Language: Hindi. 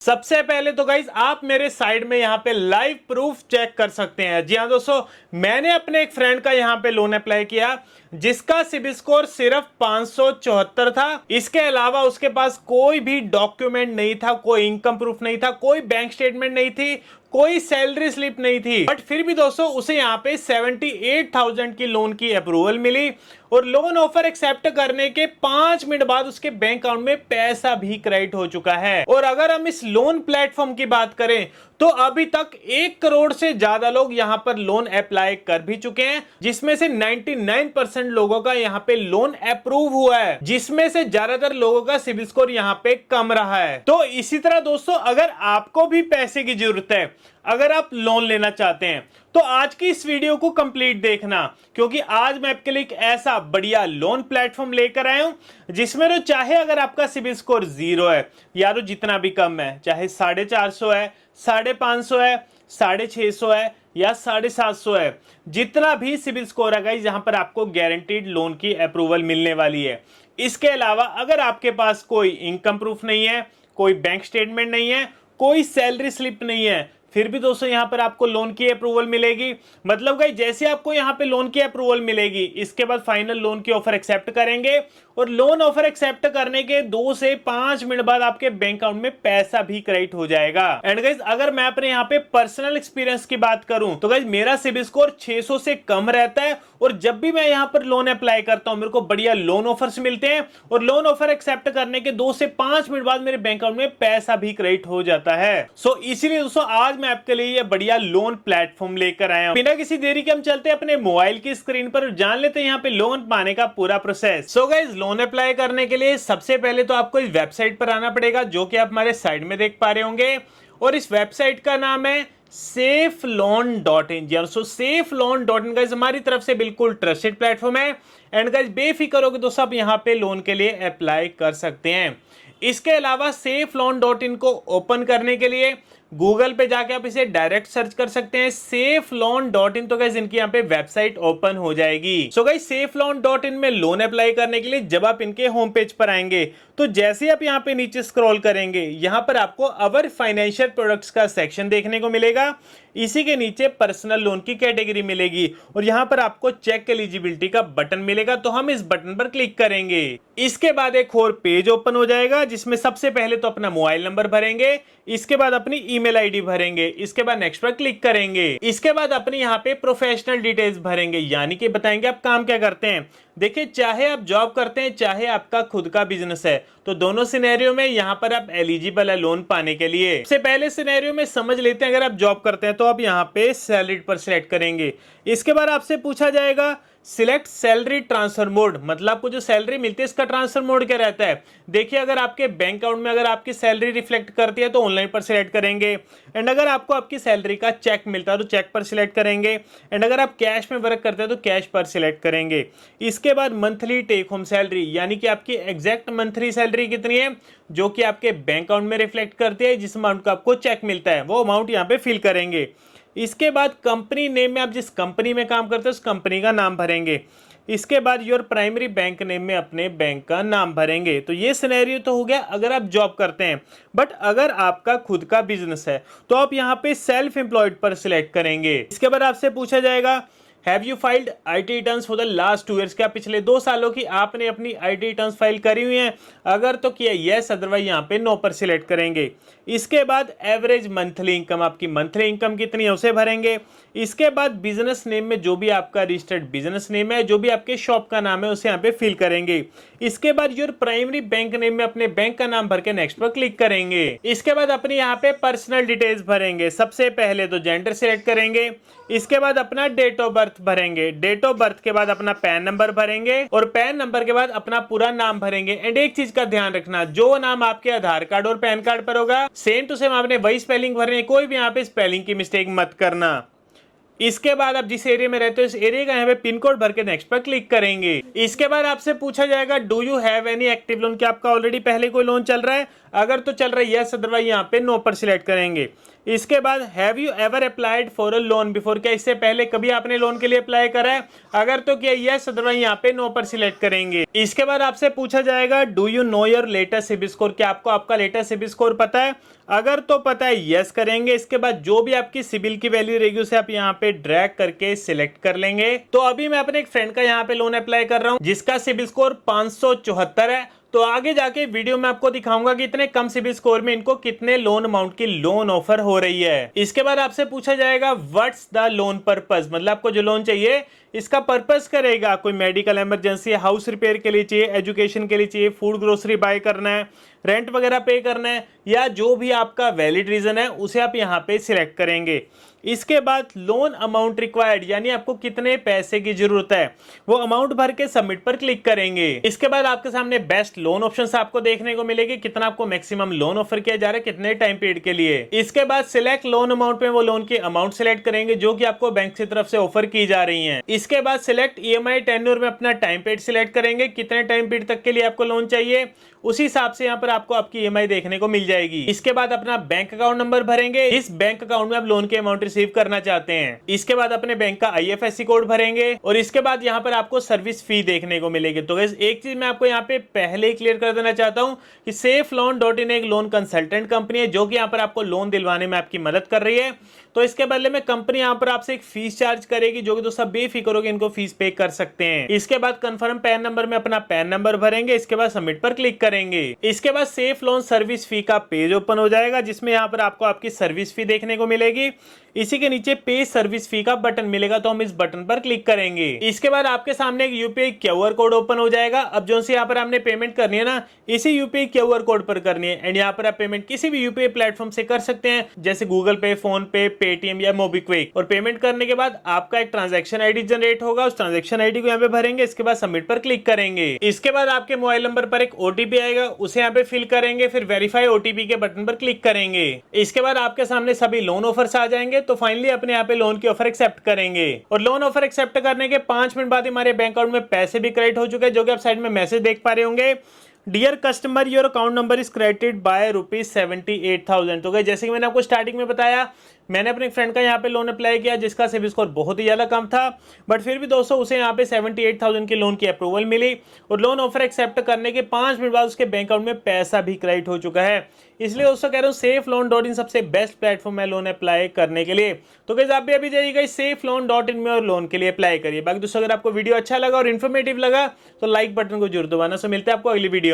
सबसे पहले तो गाइज आप मेरे साइड में यहाँ पे लाइव प्रूफ चेक कर सकते हैं। जी हाँ दोस्तों, मैंने अपने एक फ्रेंड का यहाँ पे लोन अप्लाई किया जिसका सिबिल स्कोर सिर्फ 574 था। इसके अलावा उसके पास कोई भी डॉक्यूमेंट नहीं था, कोई इनकम प्रूफ नहीं था, कोई बैंक स्टेटमेंट नहीं थी, कोई सैलरी स्लिप नहीं थी। बट फिर भी दोस्तों उसे यहाँ पे 78,000 की लोन की अप्रूवल मिली और लोन ऑफर एक्सेप्ट करने के 5 मिनट बाद उसके बैंक अकाउंट में पैसा भी क्रेडिट हो चुका है। और अगर हम इस लोन प्लेटफॉर्म की बात करें तो अभी तक 1 करोड़ से ज्यादा लोग यहां पर लोन अप्लाई कर भी चुके हैं, जिसमें से 99% लोगों का यहां पे लोन अप्रूव हुआ है, जिसमें से ज्यादातर लोगों का सिबिल स्कोर यहां पे कम रहा है। तो इसी तरह दोस्तों अगर आपको भी पैसे की जरूरत है, अगर आप लोन लेना चाहते हैं तो आज की इस वीडियो को कंप्लीट देखना, क्योंकि आज मैं आपके लिए एक ऐसा बढ़िया लोन प्लेटफॉर्म लेकर आया हूं जिसमें तो चाहे अगर आपका सिबिल स्कोर 0 है या तो जितना भी कम है, चाहे 450 है, 550 है, 650 है या 750 है, जितना भी सिबिल स्कोर है गाइस, यहां पर आपको गारंटीड लोन की अप्रूवल मिलने वाली है। इसके अलावा अगर आपके पास कोई इनकम प्रूफ नहीं है, कोई बैंक स्टेटमेंट नहीं है, कोई सैलरी स्लिप नहीं है, फिर भी दोस्तों यहां पर आपको लोन की अप्रूवल मिलेगी। मतलब गाइस जैसे आपको यहां पे लोन की अप्रूवल मिलेगी, इसके बाद फाइनल लोन की ऑफर एक्सेप्ट करेंगे और लोन ऑफर एक्सेप्ट करने के 2 से 5 मिनट बाद आपके बैंक अकाउंट में पैसा भी क्रेडिट हो जाएगा। एंड गाइस अगर मैं अपने यहाँ पे पर्सनल एक्सपीरियंस की बात करूं तो गाइस मेरा सिबिल स्कोर 600 से कम रहता है और जब भी मैं यहाँ पर लोन अप्लाई करता हूं मेरे को बढ़िया लोन ऑफर्स मिलते हैं और लोन ऑफर एक्सेप्ट करने के 2 से 5 मिनट बाद मेरे बैंक अकाउंट में पैसा भी क्रेडिट हो जाता है। सो इसीलिए दोस्तों आज मैं आपके लिए ये बढ़िया लोन प्लेटफॉर्म लेकर आया हूं। बिना किसी देरी के हम चलते हैं अपने मोबाइल की स्क्रीन पर और जान लेते हैं यहाँ पे लोन पाने का पूरा process. So guys loan apply करने के लिए सबसे पहले तो आपको इस वेबसाइट पर आना पड़ेगा, जो कि आप हमारे साइड में देख पा रहे होंगे, और इस वेबसाइट का नाम है safeloan.in। सो safeloan.in गाइस हमारी तरफ से बिल्कुल ट्रस्टेड प्लेटफॉर्म है एंड गाइस बेफिक्र होकर दोस्तों आप यहाँ पे लोन के लिए अप्लाई कर सकते हैं। इसके अलावा safeloan.in को ओपन करने के लिए गूगल पे जाके आप इसे डायरेक्ट सर्च कर सकते हैं safeloan.in। तो गाइस इनकी यहाँ पे वेबसाइट ओपन हो जाएगी। सो गाइस safeloan.in में लोन अप्लाई करने के लिए जब आप इनके होम पेज पर आएंगे तो जैसे आप यहाँ पे नीचे स्क्रॉल करेंगे यहाँ पर आपको अवर फाइनेंशियल प्रोडक्ट्स का सेक्शन देखने को मिलेगा। इसी के नीचे पर्सनल लोन की कैटेगरी मिलेगी और यहाँ पर आपको चेक एलिजिबिलिटी का बटन मिलेगा, तो हम इस बटन पर क्लिक करेंगे। इसके बाद एक और पेज ओपन हो जाएगा जिसमें सबसे पहले तो अपना मोबाइल नंबर भरेंगे, इसके बाद अपनी ईमेल आईडी भरेंगे, इसके बाद नेक्स्ट पर क्लिक करेंगे। इसके बाद अपनी यहाँ पे प्रोफेशनल डिटेल्स भरेंगे, यानी कि बताएंगे आप काम क्या करते हैं। देखिए चाहे आप जॉब करते हैं चाहे आपका खुद का बिजनेस है, तो दोनों सिनेरियो में यहाँ पर आप एलिजिबल है लोन पाने के लिए। सबसे पहले सिनेरियो में समझ लेते हैं, अगर आप जॉब करते हैं तो आप यहाँ पे सैलरी पर सिलेक्ट करेंगे। इसके बाद आपसे पूछा जाएगा सिलेक्ट सैलरी ट्रांसफर मोड, मतलब आपको जो सैलरी मिलती है इसका ट्रांसफर मोड क्या रहता है। देखिए अगर आपके बैंक अकाउंट में अगर आपकी सैलरी रिफ्लेक्ट करती है तो ऑनलाइन पर सिलेक्ट करेंगे, एंड अगर आपको आपकी सैलरी का चेक मिलता है तो चेक पर सिलेक्ट करेंगे, एंड अगर आप कैश में वर्क करते हैं तो कैश पर सिलेक्ट करेंगे। इसके बाद मंथली टेक होम सैलरी, यानी कि आपकी एग्जैक्ट मंथली सैलरी कितनी है जो कि आपके बैंक अकाउंट में रिफ्लेक्ट करती है, जिस अमाउंट का आपको चेक मिलता है वो अमाउंट यहाँ पे फिल करेंगे। इसके बाद कंपनी नेम में आप जिस कंपनी में काम करते हैं उस कंपनी का नाम भरेंगे। इसके बाद योर प्राइमरी बैंक नेम में अपने बैंक का नाम भरेंगे। तो ये सिनेरियो तो हो गया अगर आप जॉब करते हैं, बट अगर आपका खुद का बिजनेस है तो आप यहाँ पे सेल्फ एम्प्लॉयड पर सिलेक्ट करेंगे। इसके बाद आपसे पूछा जाएगा have you filed IT returns for the last 2 years, क्या पिछले 2 सालों की आपने अपनी आईटी रिटर्न्स फाइल करी हुई हैं, अगर तो किया यस, अदरवाइज यहाँ पे नो पर सिलेक्ट करेंगे। इसके बाद एवरेज मंथली इनकम, आपकी मंथली इनकम कितनी है उसे भरेंगे। इसके बाद बिजनेस नेम में जो भी आपका रजिस्टर्ड बिजनेस नेम है, जो भी आपके शॉप का नाम है उसे यहाँ पे फिल करेंगे। इसके बाद योर प्राइमरी बैंक नेम में अपने बैंक का नाम भर के नेक्स्ट पर क्लिक करेंगे। इसके बाद अपनी यहाँ पे पर्सनल डिटेल्स भरेंगे। सबसे पहले तो जेंडर सिलेक्ट करेंगे, इसके बाद अपना डेट ऑफ बर्थ भरेंगे, डेट ऑफ बर्थ के बाद अपना पैन नंबर भरेंगे और पैन नंबर के बाद अपना पूरा नाम भरेंगे। एंड एक चीज का ध्यान रखना, जो नाम आपके आधार कार्ड और पैन कार्ड पर होगा सेम टू सेम आपने वही स्पेलिंग भरनी है, कोई भी यहाँ पे स्पेलिंग की मिस्टेक मत करना। इसके बाद आप जिस एरिया में रहते हो इस एरिया का यहाँ पे पिन कोड भर के नेक्स्ट पर क्लिक करेंगे। इसके बाद आपसे पूछा जाएगा do you have any active lone, क्या आपका ऑलरेडी पहले कोई लोन चल रहा है, अगर तो चल रहा है यस, अदरवाइज यहाँ पे नो पर सिलेक्ट करेंगे। इसके बाद have you ever applied for a loan before, क्या इससे पहले कभी आपने लोन के लिए अप्लाई करा है, अगर तो क्या यस, अदरवाइज यहाँ पे नो पर सिलेक्ट करेंगे। इसके बाद आपसे पूछा जाएगा do you know your latest CIBIL score, क्या आपको आपका लेटेस्ट सिबिल स्कोर पता है, अगर तो पता है यस करेंगे। इसके बाद जो भी आपकी सिबिल की वैल्यू रहेगी उसे आप यहाँ पे ड्रैग करके सिलेक्ट कर लेंगे। तो अभी मैं अपने एक फ्रेंड का यहाँ पे लोन अप्लाई कर रहा हूँ जिसका सिबिल स्कोर 574 है। तो आगे जाके वीडियो में आपको दिखाऊंगा कि इतने कम सिबिल स्कोर में इनको कितने लोन अमाउंट की लोन ऑफर हो रही है। इसके बाद आपसे पूछा जाएगा व्हाट्स द लोन पर्पस, मतलब आपको जो लोन चाहिए इसका पर्पस करेगा, कोई मेडिकल इमरजेंसी, हाउस रिपेयर के लिए चाहिए, एजुकेशन के लिए चाहिए, फूड ग्रोसरी बाय करना है, रेंट वगैरह पे करना है, या जो भी आपका वैलिड रीजन है उसे आप यहाँ पे सिलेक्ट करेंगे। इसके बाद लोन अमाउंट रिक्वायर्ड, यानी आपको कितने पैसे की जरूरत है, वो अमाउंट भर के सबमिट पर क्लिक करेंगे। इसके बाद आपके सामने बेस्ट लोन ऑप्शंस आपको देखने को मिलेगी, कितना आपको मैक्सिमम लोन ऑफर किया जा रहा है, कितने टाइम पीरियड के लिए। इसके बाद सिलेक्ट लोन अमाउंट में वो लोन की अमाउंट सिलेक्ट करेंगे जो कि आपको बैंक की तरफ से ऑफर की जा रही है। इसके बाद सिलेक्ट ईएमआई टेन्योर में अपना टाइम पीरियड सिलेक्ट करेंगे, कितने टाइम पीरियड तक के लिए आपको लोन चाहिए, उसी हिसाब से यहाँ पर आपको आपकी ईएमआई देखने को मिल जाएगी। इसके बाद अपना बैंक अकाउंट नंबर भरेंगे, इस बैंक अकाउंट में आप लोन के अमाउंट रिसीव करना चाहते हैं। इसके बाद अपने बैंक का आईएफएससी कोड भरेंगे और इसके बाद यहाँ पर आपको सर्विस फी देखने को मिलेगी। तो गाइस एक चीज मैं आपको यहाँ पे पहले ही क्लियर कर देना चाहता हूँ कि SafeLoan.in एक लोन कंसल्टेंट कंपनी है जो कि यहाँ पर आपको लोन दिलवाने में आपकी मदद कर रही है। तो इसके बदले में कंपनी यहाँ पर आपसे एक फीस चार्ज करेगी जो कि दोस्तों बेफिक्र होकर इनको फीस पे कर सकते हैं। इसके बाद कंफर्म पैन नंबर में अपना पैन नंबर भरेंगे, इसके बाद सबमिट पर क्लिक करेंगे। इसके बाद सेफ लोन सर्विस फी का पेज ओपन हो जाएगा जिसमें यहाँ पर आपको आपकी सर्विस फी देखने को मिलेगी। इसी के नीचे पे सर्विस फी का बटन मिलेगा, तो हम इस बटन पर क्लिक करेंगे। इसके बाद आपके सामने एक यूपीआई क्यूआर कोड ओपन हो जाएगा। अब जो से यहाँ पर आपने पेमेंट करनी है ना, इसी यूपीआई क्यूआर कोड पर करनी है एंड यहाँ पर आप पेमेंट किसी भी यूपीआई प्लेटफॉर्म से कर सकते हैं, जैसे गूगल पे, फोन पे, पेटीएम या मोबीक्विक। और पेमेंट करने के बाद आपका एक ट्रांजैक्शन आईडी जनरेट होगा, उस ट्रांजैक्शन आईडी को यहाँ पे भरेंगे, इसके बाद सबमिट पर क्लिक करेंगे। इसके बाद आपके मोबाइल नंबर पर एक ओटीपी आएगा, उसे यहाँ पे फिल करेंगे, फिर वेरीफाई ओटीपी के बटन पर क्लिक करेंगे। इसके बाद आपके सामने सभी लोन ऑफर्स आ जाएंगे। तो फाइनली अपने यहाँ पे लोन की ऑफर एक्सेप्ट करेंगे और लोन ऑफर एक्सेप्ट करने के 5 मिनट बाद हमारे बैंक अकाउंट में पैसे भी क्रेडिट हो चुके हैं, जो कि आप साइड में मैसेज देख पा रहे होंगे। Dear customer, your account number is credited by ₹78,000। तो गए जैसे कि मैंने आपको स्टार्टिंग में बताया, मैंने अपने फ्रेंड का यहाँ पे लोन अप्लाई किया जिसका सिबिल स्कोर बहुत ही ज़्यादा कम था, बट फिर भी दोस्तों उसे यहाँ पे 78,000 की लोन की अप्रूवल मिली और लोन ऑफर एक्सेप्ट करने के 5 मिनट बाद उसके बैंक अकाउंट में पैसा भी क्रेडिट हो चुका है। इसलिए दोस्तों कह रहा हूँ SafeLoan.in सबसे बेस्ट प्लेटफॉर्म है लोन अप्लाई करने के लिए। तो गाइस आप भी अभी जाइएगा SafeLoan.in में और लोन के लिए अप्लाई करिए। बाकी दोस्तों अगर आपको वीडियो अच्छा लगा और इन्फॉर्मेटिव लगा तो लाइक बटन को जरूर दबाना। सो मिलते हैं आपको अगली वीडियो में।